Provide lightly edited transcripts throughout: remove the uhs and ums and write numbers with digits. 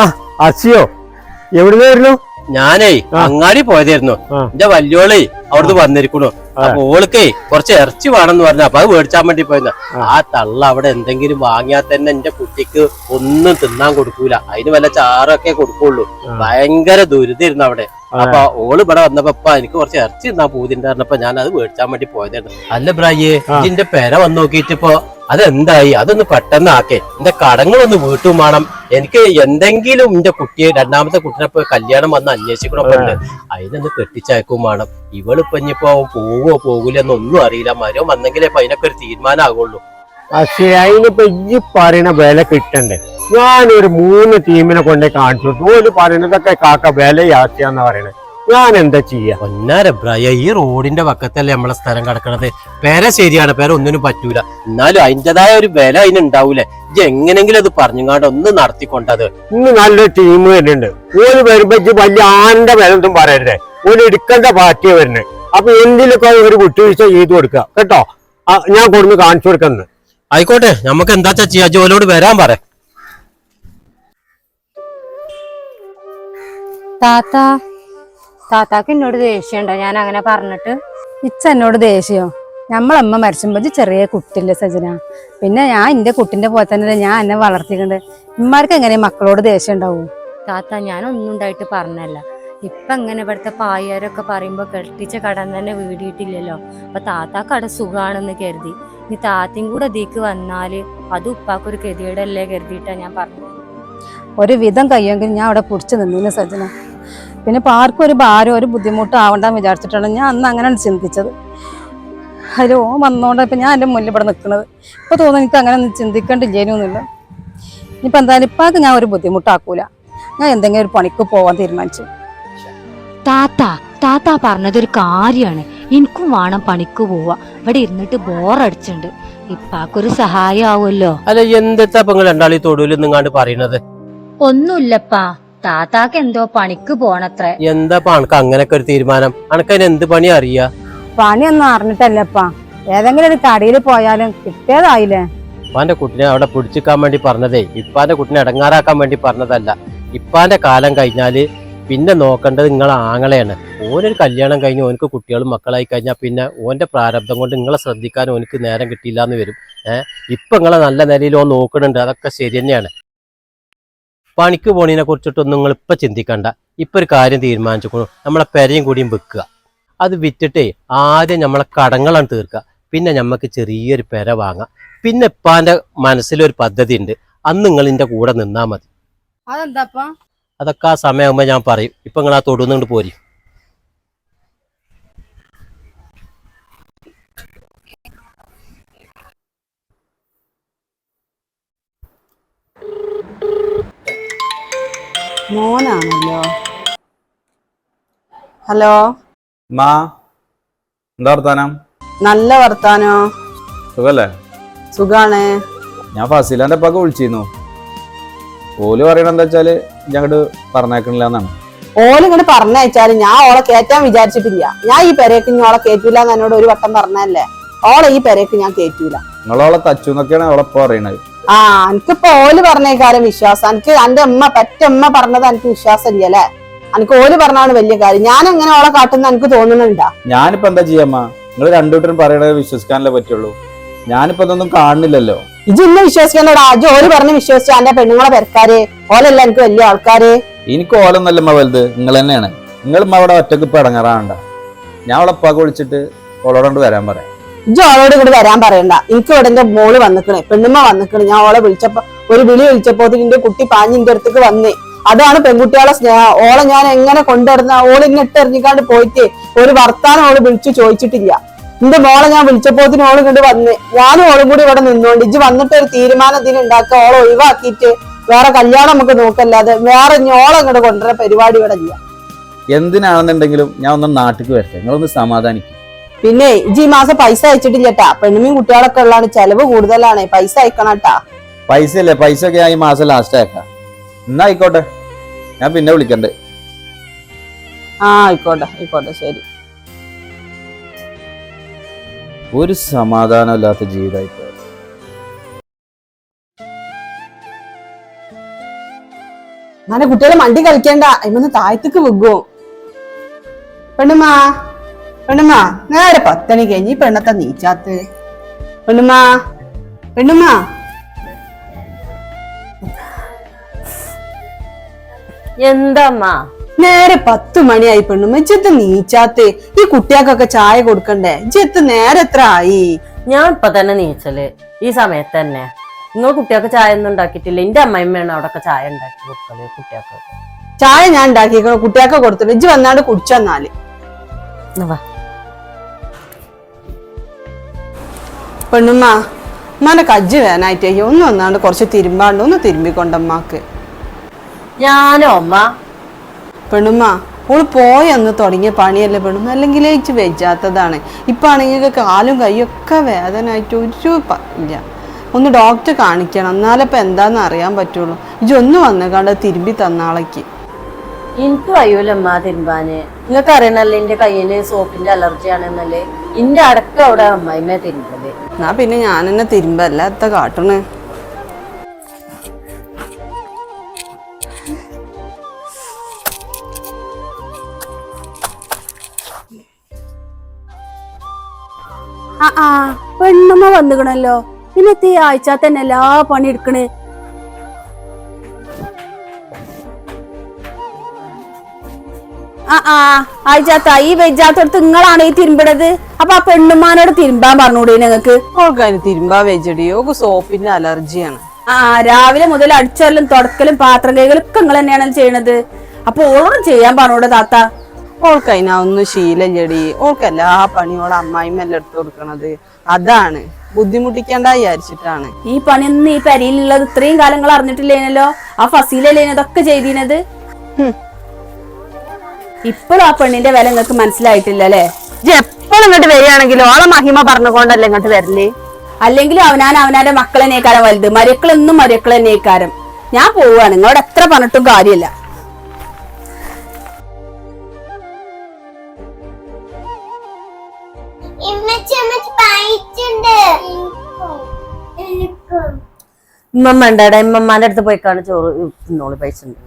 ആ അസിയോ എവിടുന്നായിരുന്നു? ഞാനേ അങ്ങാടി പോയതായിരുന്നു. എന്റെ വല്യോളേ അവിടുന്ന് വന്നിരിക്കണു. അപ്പൊ ഓൾക്കേ കുറച്ച് ഇറച്ചി വേണമെന്ന് പറഞ്ഞു. അപ്പൊ അത് മേടിച്ചാൻ വേണ്ടി പോയെന്ന. ആ തള്ള അവിടെ എന്തെങ്കിലും വാങ്ങിയാൽ തന്നെ എന്റെ കുട്ടിക്ക് ഒന്നും തിന്നാൻ കൊടുക്കൂല. അതിന് വല്ല ചാറൊക്കെ കൊടുക്കുള്ളൂ. ഭയങ്കര ദുരിതായിരുന്നു അവിടെ. അപ്പൊ ഓള് ഇവിടെ വന്നപ്പോ എനിക്ക് കുറച്ച് ഇറച്ചി തിന്നാൻ പൂതിണ്ട് പറഞ്ഞപ്പോ ഞാൻ അത് മേടിച്ചാൻ വേണ്ടി പോയതായിരുന്നു. അല്ല ബ്രായേ, ഇതിന്റെ പെര വന്ന് നോക്കിയിട്ടിപ്പോ അതെന്തായി? അതൊന്ന് പെട്ടെന്ന് ആക്കേ. എന്റെ കടങ്ങളൊന്ന് വീട്ടും വേണം. എനിക്ക് എന്തെങ്കിലും എന്റെ കുട്ടിയെ രണ്ടാമത്തെ കുട്ടിനെപ്പോ കല്യാണം വന്ന് അന്വേഷിക്കണൊക്കെ ഉണ്ട്. അതിനൊന്ന് കെട്ടിച്ചയക്കും വേണം. ഇവളിപ്പോ ഇനിയിപ്പോ പോവോ പോകൂല എന്നൊന്നും അറിയില്ല. മരം വന്നെങ്കിലേ ഇപ്പൊ അതിനൊക്കെ ഒരു തീരുമാനം ആകുള്ളൂ. പക്ഷേ അതിനിപ്പോ ഈ പറയുന്ന വില കിട്ടണ്ടേ? ഞാനൊരു 3 ടീമിനെ കൊണ്ടേ കാണിച്ചു. ഓര് പറയുന്നതൊക്കെ കാക്ക വില യാത്രയാന്ന് പറയണേ. ഞാൻ എന്താ ചെയ്യാ? ഒന്നാരബ്രായ, ഈ റോഡിന്റെ പക്കത്തല്ലേ നമ്മളെ സ്ഥലം കിടക്കണത്. പേര ശരിയാണ്, പേര ഒന്നിനും പറ്റൂല. എന്നാലും അതിൻ്റെതായ ഒരു വില അതിനുണ്ടാവൂലേ? ഇത് എങ്ങനെങ്കിലും അത് പറഞ്ഞുങ്ങാണ്ട് ഒന്ന് നടത്തിക്കൊണ്ടത്. ഇന്ന് നല്ലൊരു ടീം വരുന്നുണ്ട്. ഓര് വരുമ്പോ വലിയ ആണിന്റെ വില ഒന്നും പറയരുതേ. ഓര് എടുക്കേണ്ട പാർട്ടിയെ വരുന്നത്. അപ്പൊ എന്തിലൊക്കെ ഒരു വിട്ടുവീഴ്ച ചെയ്തു കൊടുക്കുക കേട്ടോ. ഞാൻ കൊടുന്ന് കാണിച്ചു കൊടുക്കുന്നത്. ആയിക്കോട്ടെ, നമുക്ക് എന്താ ചെയ്യാ? ജോലിയോട് വരാൻ പറ. താത്താക്ക് എന്നോട് ദേഷ്യണ്ടോ ഞാൻ അങ്ങനെ പറഞ്ഞിട്ട്? ഇച്ച എന്നോട് ദേഷ്യോ? നമ്മളമ്മ മരിച്ചുമ്പോ ചെറിയ കുട്ടില്ലേ സജന. പിന്നെ ഞാൻ എന്റെ കുട്ടിന്റെ പോലെ തന്നെ ഞാൻ എന്നെ വളർത്തിക്കണ്ട്. ഇമ്മാർക്ക് എങ്ങനെ മക്കളോട് ദേഷ്യം ഉണ്ടാവും? താത്ത, ഞാനൊന്നും ഉണ്ടായിട്ട് പറഞ്ഞല്ല. ഇപ്പൊ എങ്ങനെ ഇവിടുത്തെ പായരൊക്കെ പറയുമ്പോ കെട്ടിച്ച കടം തന്നെ വീടിയിട്ടില്ലല്ലോ. അപ്പൊ താത്താക്കട സുഖാണെന്ന് കരുതി. ഇനി താത്തയും കൂടെ ഇതിക്ക് വന്നാല് അത് ഉപ്പാക്കൊരു ഗതികേടല്ലേ കരുതിയിട്ടാ ഞാൻ പറഞ്ഞു. ഒരു വിധം കഴിയുമെങ്കിൽ ഞാൻ അവിടെ പിടിച്ചു നിന്നില്ല സജന. പിന്നെ ഇപ്പം ആർക്കും ഒരു ഭാരം ഒരു ബുദ്ധിമുട്ടും ആവണ്ടെന്ന് വിചാരിച്ചിട്ടാണ് ഞാൻ അന്ന് അങ്ങനെയാണ് ചിന്തിച്ചത്. അതിൽ ഓൻ വന്നോണ്ട് ഇപ്പം ഞാൻ എൻ്റെ മുന്നിൽ ഇവിടെ നിൽക്കുന്നത്. ഇപ്പം തോന്നുന്നു എനിക്ക് അങ്ങനെ ഒന്നും ചിന്തിക്കേണ്ടില്ലേനൊന്നുമില്ല. ഇനിയിപ്പോൾ എന്തായാലും ഇപ്പാക്ക് ഞാൻ ഒരു ബുദ്ധിമുട്ടാക്കൂല. ഞാൻ എന്തെങ്കിലും ഒരു പണിക്ക് പോവാൻ തീരുമാനിച്ചു. താത്ത പറഞ്ഞതൊരു കാര്യമാണ്. എനിക്കും വേണം പണിക്ക് പോവാ. ഇവിടെ ഇരുന്നിട്ട് ബോറടിച്ചിട്ടുണ്ട്. ഇപ്പാക്കൊരു സഹായം ആവുമല്ലോ. അല്ല, എന്താ നിങ്ങൾ രണ്ടാളി തൊടുവിൽ നിങ്ങാണ്ട് പറയണത്? ഒന്നുമില്ലപ്പാ, താത്താക്ക് എന്തോ പണിക്ക് പോണത്രേ. എന്താ അനക്ക് അങ്ങനൊക്കെ ഒരു തീരുമാനം? അനക്കതിന് എന്ത് പണി അറിയാ? പണിയൊന്നും അറിഞ്ഞിട്ടല്ലപ്പാ. ഏതെങ്കിലും ഒരു കടയിൽ പോയാലും കിട്ടിയതായില്ലേ. ഇപ്പാന്റെ കുട്ടിനെ അവിടെ പിടിച്ചിക്കാൻ വേണ്ടി പറഞ്ഞതേ ഇപ്പാന്റെ കുട്ടിനെ ഇടങ്ങാറാക്കാൻ വേണ്ടി പറഞ്ഞതല്ല. ഇപ്പാന്റെ കാലം കഴിഞ്ഞാല് പിന്നെ നോക്കേണ്ടത് നിങ്ങളെ ആങ്ങളെയാണ്. ഓനൊരു കല്യാണം കഴിഞ്ഞ് ഓനക്ക് കുട്ടികളും മക്കളായി കഴിഞ്ഞാൽ പിന്നെ ഓന്റെ പ്രാരബ്ധം കൊണ്ട് നിങ്ങളെ ശ്രദ്ധിക്കാൻ ഓനക്ക് നേരം കിട്ടിയില്ല എന്ന് വരും. ഇപ്പൊ നിങ്ങളെ നല്ല നിലയിൽ ഓൻ നോക്കണുണ്ട്, അതൊക്കെ ശരി തന്നെയാണ്. പണിക്ക് പോണതിനെ കുറിച്ചിട്ടൊന്നും നിങ്ങൾ ഇപ്പൊ ചിന്തിക്കണ്ട. ഇപ്പൊ ഒരു കാര്യം തീരുമാനിച്ചു, നമ്മളെ പെരയും കൂടിയും വെക്കുക. അത് വിറ്റിട്ടേ ആദ്യം നമ്മളെ കടങ്ങളാണ് തീർക്കുക. പിന്നെ നമുക്ക് ചെറിയൊരു പെര വാങ്ങാം. പിന്നെ ഇപ്പാന്റെ മനസ്സിലൊരു പദ്ധതി ഉണ്ട്. അന്ന് നിങ്ങൾ ഇതിന്റെ കൂടെ നിന്നാ മതി. അതെന്താപ്പാ? അതൊക്കെ ആ സമയമാകുമ്പോ ഞാൻ പറയും. ഇപ്പൊ നിങ്ങൾ ആ തൊടുന്നുകൊണ്ട് പോരി. മോനാണല്ലോ. ഹലോ, എന്താ വർത്താനം? നല്ല വർത്താനോ. സുഖല്ലേ? സുഖാണ്. ഞാൻ ഫസീലാന്റെ ഉപ്പാക്ക് വിളിച്ചിരുന്നു. ഓല് പറയണ എന്താ വെച്ചാല് ഞങ്ങട് പറഞ്ഞേക്കണില്ല എന്നാണ്. ഓല് ഇങ്ങോട്ട് പറഞ്ഞയച്ചാല് ഞാൻ ഓളെ കേറ്റാൻ വിചാരിച്ചിട്ടില്ല. ഞാൻ ഈ പെരേക്ക് ഇനി ഓളെ കേറ്റൂല എന്ന് എന്നോട് ഒരു വട്ടം പറഞ്ഞല്ലേ. ഓളെ ഈ പെരേക്ക് ഞാൻ കേറ്റൂല. നിങ്ങളോളെ തച്ചു എന്നൊക്കെയാണ് അവളെ ഇപ്പൊ പറയണത്. എനിക്കിപ്പോ ഓല് പറഞ്ഞേക്കാരും വിശ്വാസം. എനിക്ക് എന്റെ പെറ്റമ്മ പറഞ്ഞത് എനിക്ക് വിശ്വാസം ഇല്ലല്ലേ. എനിക്ക് ഓല് പറഞ്ഞാണ് വലിയ കാര്യം. ഞാൻ എങ്ങനെ ഓളെ കാട്ടുന്ന എനിക്ക് തോന്നുന്നുണ്ടാ? ഞാനിപ്പോ എന്താ ചെയ്യാമ്മ? നിങ്ങൾ രണ്ടുകൂട്ടരും പറയണത് വിശ്വസിക്കാനല്ലേ പറ്റുള്ളൂ. ഞാനിപ്പോ ഇതൊന്നും കാണുന്നില്ലല്ലോ. ഇജ് ഇന്നെ വിശ്വസിക്കണ്ടടാ. അജ് ഓല് പറഞ്ഞ് വിശ്വസിച്ച എന്റെ പെണ്ണുങ്ങളെ പെരക്കാര് ഓലല്ല എനിക്ക് വലിയ ആൾക്കാര്. എനിക്ക് ഓലൊന്നല്ലമ്മ വലുത്, നിങ്ങൾ തന്നെയാണ്. നിങ്ങളിമ്മ അവിടെ ഒറ്റക്ക് ഇപ്പൊ ഇടങ്ങാറാണ്ട. ഞാൻ അവളെ ഉപ്പാക്ക് വിളിച്ചിട്ട് ഓളോട് വരാൻ പറയാം. ഇജ് ഓളോട് ഇങ്ങോട്ട് വരാൻ പറയണ്ട. എനിക്ക് ഇവിടെ എന്റെ മോള് വന്നിക്കണേ, പെണ്ണുമ്മ വന്നിക്കണേ. ഞാൻ ഓളെ വിളിച്ചപ്പോ ഒരു വിളി വിളിച്ചപ്പോ എന്റെ കുട്ടി പാഞ്ഞിന്റെ അടുത്തേക്ക് വന്നേ. അതാണ് പെൺകുട്ടികളെ സ്നേഹം. ഓളെ ഞാൻ എങ്ങനെ കൊണ്ടുവരുന്ന ഓള് ഇന്നെ ഇട്ടെറിഞ്ഞിക്കാണ്ട് പോയിട്ട് ഒരു വർത്താനം ഓള് വിളിച്ചു ചോദിച്ചിട്ടില്ല. എന്റെ മോളെ ഞാൻ വിളിച്ചപ്പോത്തിന് ഓള് ഇങ്ങോട്ട് വന്ന്. ഞാനും ഓളും കൂടി ഇവിടെ നിന്നോണ്ട് ഇജ്ജ് വന്നിട്ട് ഒരു തീരുമാനം ഇതിന് ഉണ്ടാക്കുക. ഓളെ ഒഴിവാക്കിയിട്ട് വേറെ കല്യാണം നമുക്ക് നോക്കല്ലാതെ വേറെ ഓളെ ഇങ്ങോട്ട് കൊണ്ടുവരാൻ പരിപാടി ഇവിടെ ഇല്ല. എന്തിനാണെന്നുണ്ടെങ്കിലും ഞാൻ ഒന്ന് നാട്ടിക്ക് വരട്ടെ, നിങ്ങളൊന്ന് സമാധാനിക്കും. പിന്നെ ഇജ്ജ് ഈ മാസം പൈസ അയച്ചിട്ടില്ലട്ടാ. പെണ്ണുമീൻ കുട്ടികളൊക്കെ ഉള്ളതാണ്, ചെലവ് കൂടുതലാണ്. പൈസ അയക്കണട്ടാ. പൈസ അല്ലേ? പൈസ ഒക്കെ ഞാൻ ഈ മാസം ലാസ്റ്റ് അയക്കാം. എന്നാ ആയിക്കോട്ടെ, ഞാൻ പിന്നെ വിളിക്കണ്ട്. ആയിക്കോട്ടെ ആയിക്കോട്ടെ, ശരി. ഒരു സമാധാനമില്ലാത്ത ജീവിതമായിട്ട്. അങ്ങനെ കുട്ടികളെ മണ്ടി കളിക്കണ്ട, അതിമൊന്ന് താഴത്തേക്ക് വിഗോ. പെണ്ണുമ്മ പെണ്ണുമ്മ നേരെ 10 മണി കഴിഞ്ഞ് ഈ പെണ്ണത്തെ നീച്ചാത്ത്. പെണ്ണുമ്മ പെണ്ണുമ്മ എന്താമ്മ നേരെ 10 മണിയായി പെണ്ണുമ്മ, ഇജ്ജത്ത് നീച്ചാത്ത്. ഈ കുട്ടികൾക്കൊക്കെ ചായ കൊടുക്കണ്ടേ? ഇജ്ജത്ത് നേരെ എത്ര ആയി? ഞാൻ ഇപ്പൊ തന്നെ നീച്ചല് ഈ സമയത്ത് തന്നെ. നിങ്ങൾ കുട്ടികൾക്ക് ചായ ഒന്നും ഉണ്ടാക്കിയിട്ടില്ല. എന്റെ അമ്മയമ്മയാണ് അവിടെ ചായ ഉണ്ടാക്കി കൊടുക്കല് കുട്ടികൾക്ക്. ചായ ഞാൻ ഉണ്ടാക്കിയേക്കണ കുട്ടികൾക്ക് കൊടുത്തിട്ട് ഇജ്ജ് വന്നാണ്ട് കുടിച്ചെന്നാല്. പെണ്ണുമ്മ ഉമ്മാന്റെ കജ്ജ് വേനായിട്ടേ ഒന്ന് വന്നാണ്ട് കുറച്ച് തിരുമ്പാണ്ട് ഒന്ന് തിരുമ്പിക്കൊണ്ടമ്മാക്ക്. ഞാനോ അമ്മ? പെണ്ണുമ്മ ഓള് പോയന്ന് തുടങ്ങിയ പണിയല്ലേ പെണ്ണുമ്മ, അല്ലെങ്കിൽ ഇച്ച് വെജാത്തതാണ്. ഇപ്പൊ ആണെങ്കിൽ കാലും കൈയൊക്കെ വേദനായിട്ട് ഒരു ഇല്ല. ഒന്ന് ഡോക്ടറെ കാണിക്കണം, എന്നാലേ ഇപ്പൊ എന്താന്ന് അറിയാൻ പറ്റുള്ളൂ. ഇജൊന്ന് വന്നേക്കാണ്ട് തിരുമ്പി തന്നാളേക്ക്. എനിക്ക് കഴിയൂലമ്മ തിരുമ്പാന്. നിങ്ങൾക്ക് അറിയണല്ലേ എന്റെ കയ്യില് സോപ്പിന്റെ അലർജി ആണെന്നല്ലേ. എന്റെ അടക്കം അവിടെ അമ്മായിമ്മ തിരുമ്പല്. എന്നാ പിന്നെ ഞാൻ തന്നെ തിരുമ്പല്ല എത്ത കാട്ടണ്. പെണ്ണുമ്മ വന്നിക്കണല്ലോ. ഇന്നത്തെ ഈ ആഴ്ച തന്നെ എല്ലാ പണി എടുക്കണേ. ആഴ്ചാത്ത ഈ വെജാത്തടുത്ത് നിങ്ങളാണ് ഈ തിരുമ്പണത്. അപ്പൊ ആ പെണ്ണുമ്മാനോട് തിരുമ്പാൻ പറഞ്ഞൂടെ ഞങ്ങക്ക്? ഓൾക്ക് അതിന് തിരുമ്പാ വെച്ചടി, ഓക്ക് സോപ്പിന്റെ അലർജിയാണ്. രാവിലെ മുതൽ അടിച്ചല്ലും തുടക്കലും പാത്രം കൈകളും ഒക്കെ നിങ്ങൾ തന്നെയാണ് ചെയ്യണത്. അപ്പൊ ഓളോടും ചെയ്യാൻ പറഞ്ഞൂടെ താത്ത? ഓൾക്ക് അതിനൊന്നും ശീലല്ലടി. ഓൾക്ക് എല്ലാ പണിയോളം അമ്മായിമ്മല്ല എടുത്തു കൊടുക്കണത്. അതാണ് ബുദ്ധിമുട്ടിക്കണ്ട വിചാരിച്ചിട്ടാണ്. ഈ പണിയൊന്നും ഈ പരിയിലുള്ളത് ഇത്രയും കാലങ്ങൾ അറിഞ്ഞിട്ടില്ലേനല്ലോ. ആ ഫസീലല്ലേ ഇതൊക്കെ ചെയ്തിനത്. ഇപ്പോഴും ആ പെണ്ണിന്റെ വില നിങ്ങൾക്ക് മനസ്സിലായിട്ടില്ല അല്ലേ? എപ്പോഴും ഇങ്ങോട്ട് വരികയാണെങ്കിലും ഓളെ മഹിമ പറഞ്ഞുകൊണ്ടല്ലേ ഇങ്ങോട്ട് വരല്. അല്ലെങ്കിലും അവനാന്റെ മക്കളെ നേക്കാരം വലുത്. മരക്കളെന്നും മരക്കളെ നേക്കാരം. ഞാൻ പോവാണ്, നിങ്ങളോട് എത്ര പറഞ്ഞിട്ടും കാര്യമില്ല. ഇമ്മമ്മ ഉണ്ടാടെ, ഇമ്മമ്മാന്റെ അടുത്ത് പോയിക്കാണ് ചോറ് തിന്നോളി. പൈസ ഉണ്ട്.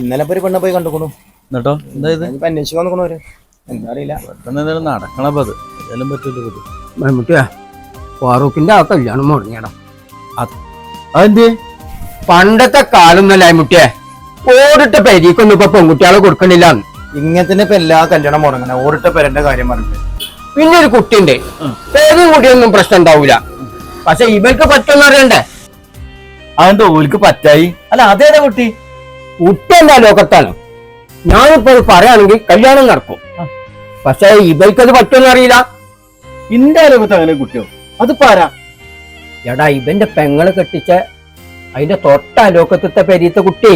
ഇന്നലെ ഒരു പെണ്ണെ പോയി കണ്ടുക്കണു. എന്നിട്ടോ എന്താ ഇത് അന്വേഷിക്കാൻ നോക്കണവര് എന്താ അറിയില്ല. പെട്ടെന്ന് എന്തെങ്കിലും നടക്കണപ്പോ അത് ഏതായാലും പറ്റൂല. മമ്മൂട്ടിയാ ഫാറൂഖിന്റെ ആ കല്യാണം മുടങ്ങിയടാ. അതെന്ത് പണ്ടത്തെ കാലം ഒന്നല്ല മമ്മൂട്ടിയെ. ഓടിട്ട പെരീക്കൊന്നും ഇപ്പൊ പെൺകുട്ടികളെ കൊടുക്കണില്ല. ഇങ്ങനെ തന്നെ ഇപ്പൊ എല്ലാ കല്യാണം മുടങ്ങണ ഓടിട്ട പേരന്റെ കാര്യം പറഞ്ഞിട്ട്. പിന്നെ ഒരു കുട്ടിയുണ്ട്, പേരും കുട്ടിയൊന്നും പ്രശ്നം ഉണ്ടാവൂല. പക്ഷെ ഇവർക്ക് പറ്റുമെന്ന് അറിയണ്ടേ? അതെന്താ ഓൽക്ക് പറ്റായി? അല്ല അതേതാ കുട്ടി? കുട്ടി എന്താ ലോകത്താണ്. ഞാനിപ്പോ പറയുകയാണെങ്കിൽ കല്യാണം നടക്കും. പക്ഷെ ഇവർക്കത് പറ്റുമെന്ന് അറിയില്ല. ഇന്റെ ലോകത്ത് അങ്ങനെ കുട്ടിയോ? അത് പാരാ. എടാ ഇവന്റെ പെങ്ങള് കെട്ടിച്ച അതിന്റെ തൊട്ട ലോകത്തെ പെരീത്തെ കുട്ടി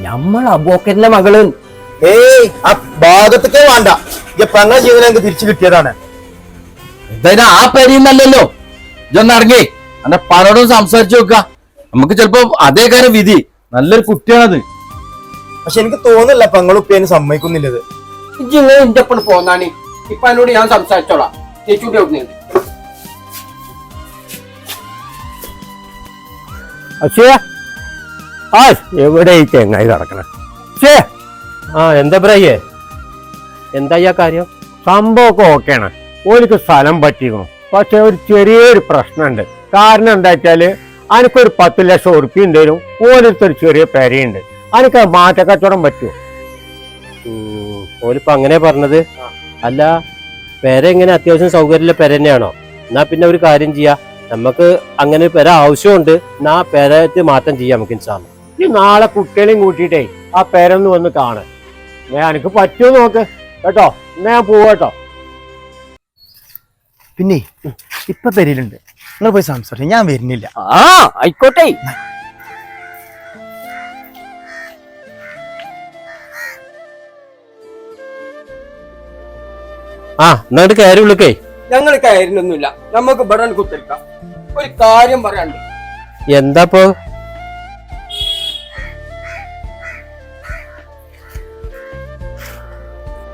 നമ്മൾ അബൂക്കറിന്റെ മകള്. ഏയ് ആ ഭാഗത്തൊക്കെ വേണ്ട. പെങ്ങളെ ജീവനം എനിക്ക് തിരിച്ചു കിട്ടിയതാണ്. എന്തായാലും ആ പെരീന്നല്ലല്ലോ. ഇതൊന്ന് ഇറങ്ങി അന്റെ പലരോടും സംസാരിച്ചു നോക്ക. നമുക്ക് ചിലപ്പോ അതേ കാര്യം വിധി. നല്ലൊരു കുട്ടിയാണത്. പക്ഷെ എനിക്ക് തോന്നില്ല പെങ്ങളുപ്പേന് സമ്മതിക്കുന്നില്ലത്. ഇങ്ങനെ എന്റെ ഒപ്പം പോന്നാണ്. ഇപ്പൊ എന്നോട് ഞാൻ സംസാരിച്ചോളാം. ചേച്ചൂടെ എവിടെ ഈ ചെങ്ങായി കിടക്കണേ? എന്താ പറയേ? എന്താ കാര്യം? സംഭവമൊക്കെ ഓക്കെയാണ്. ഓർക്ക് സ്ഥലം പറ്റിക്കണം. പക്ഷെ ഒരു ചെറിയൊരു പ്രശ്നമുണ്ട്. കാരണം എന്താ വെച്ചാല് എനിക്കൊരു 10 ലക്ഷം ഉറുപ്പിക ഉണ്ടെങ്കിലും ഓരോരുത്തൊരു ചെറിയ പെരയുണ്ട്. എനിക്ക് മാറ്റക്കച്ചവടം പറ്റുമോ? ഓലിപ്പോ അങ്ങനെ പറഞ്ഞത്. അല്ല, പെര എങ്ങനെ അത്യാവശ്യം സൗകര്യമുള്ള പെര തന്നെയാണോ? എന്നാ പിന്നെ ഒരു കാര്യം ചെയ്യാം, നമുക്ക് അങ്ങനെ പെര ആവശ്യമുണ്ട്. എന്നാ പെരത്ത് മാറ്റം ചെയ്യാം നമുക്ക്. ഇൻഷാല്ലാ ഈ നാളെ കുട്ടികളെയും കൂട്ടിയിട്ടേ ആ പെരൊന്ന് വന്ന് കാണാൻ എനിക്ക് പറ്റുമോ നോക്ക് കേട്ടോ. എന്നാ ഞാൻ പോവാട്ടോ. പിന്നെ ഇപ്പൊ പെരയിലുണ്ട്, നിങ്ങൾ പോയി സംസാരിക്കും. ഞാൻ വരുന്നില്ല. ആയിക്കോട്ടെ. എന്നിട്ട് കയറി വിളിക്കേ. ഞങ്ങൾ കയറിനൊന്നുമില്ല, നമുക്ക് ഇവിടെ കുത്തിരിക്കാം. ഒരു കാര്യം പറയാണ്ട്. എന്താപ്പോ?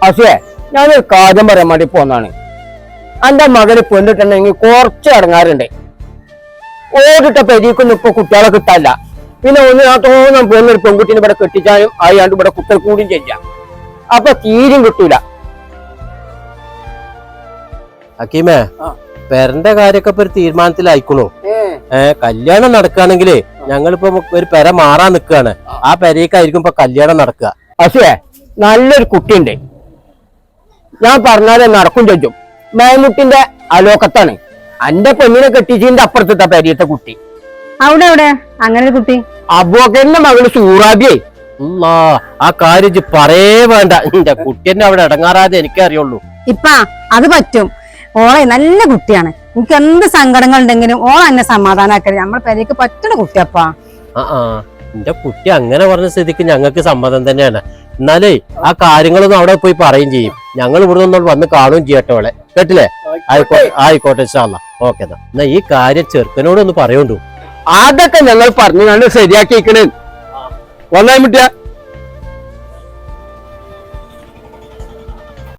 അസേ ഞാനൊരു കാര്യം പറയാൻ വേണ്ടി പോന്നാണ്. എന്റെ മകന് പെണ്ണിട്ടുണ്ടെങ്കിൽ കുറച്ച് ഇറങ്ങാറുണ്ട്. ഓടിട്ട പെരീക്കൊന്നും ഇപ്പൊ കുട്ടികളെ കിട്ടാല്ല. പിന്നെ ഒന്ന് ആ തോന്നും പെണ്ണൊരു പെൺകുട്ടീനെ ഇവിടെ കെട്ടിച്ചാലും അയാണ്ട് ഇവിടെ കുട്ടികൾ കൂടിയും ചെയ്യാം. അപ്പൊ തീരും കിട്ടൂല. ഹക്കീമേ, പെരന്റെ കാര്യൊക്കെ ഇപ്പൊ ഒരു തീരുമാനത്തിലായിക്കണു. കല്യാണം നടക്കുകയാണെങ്കിലേ ഞങ്ങളിപ്പോ ഒരു പെര മാറാൻ നിൽക്കുകയാണ്. ആ പെരയ്ക്കായിരിക്കും ഇപ്പൊ കല്യാണം നടക്കുക. പക്ഷേ നല്ലൊരു കുട്ടിയുണ്ട്, ഞാൻ പറഞ്ഞാലേ നടക്കും ചോദിച്ചു. മേമുട്ടിന്റെ അലോക്കത്താണ്. എന്റെ പെണ്ണിനെ കെട്ടിച്ചതിന്റെ അപ്പുറത്തെ പെരിയത്തെ കുട്ടി. അവിടെ എവിടെ അങ്ങനെ ഒരു കുട്ടി? അബൂബക്കറിന്റെ മകള് സൂറാബിയെ. ആ കാര്യം ഇജ്ജ് പറയേ വേണ്ട. എന്റെ കുട്ടിയെന്നെ അവിടെ ഇടങ്ങാറാതെ എനിക്കേ അറിയുള്ളൂ. ഇപ്പാ അത് പറ്റും. ഓളെ നല്ല കുട്ടിയാണ്. എനിക്ക് എന്ത് സങ്കടങ്ങൾ ഉണ്ടെങ്കിലും ഓളെ എന്നെ സമാധാനാക്കരുത്. നമ്മളെ പെരയ്ക്ക് പറ്റുന്ന കുട്ടിയപ്പാ. എന്റെ കുട്ടി അങ്ങനെ പറഞ്ഞ സ്ഥിതിക്ക് ഞങ്ങൾക്ക് സമ്മതം തന്നെയാണ്. എന്നാലേ ആ കാര്യങ്ങളൊന്നും അവിടെ പോയി പറയും ചെയ്യും. ഞങ്ങൾ ഇവിടെ നിന്ന് വന്ന് കാണുകയും ചെയ്യട്ടെ അവളെ. കേട്ടില്ലേ? ആയിക്കോട്ടെ ഇൻഷാ അല്ലാ. ഓക്കെ എന്നാ ഈ കാര്യം ചെറുക്കനോട് ഒന്ന് പറയണ്ടു. അതൊക്കെ ഞങ്ങൾ പറഞ്ഞു കണ്ട് ശരിയാക്കിക്കണേ. വന്നായി മുട്ടിയ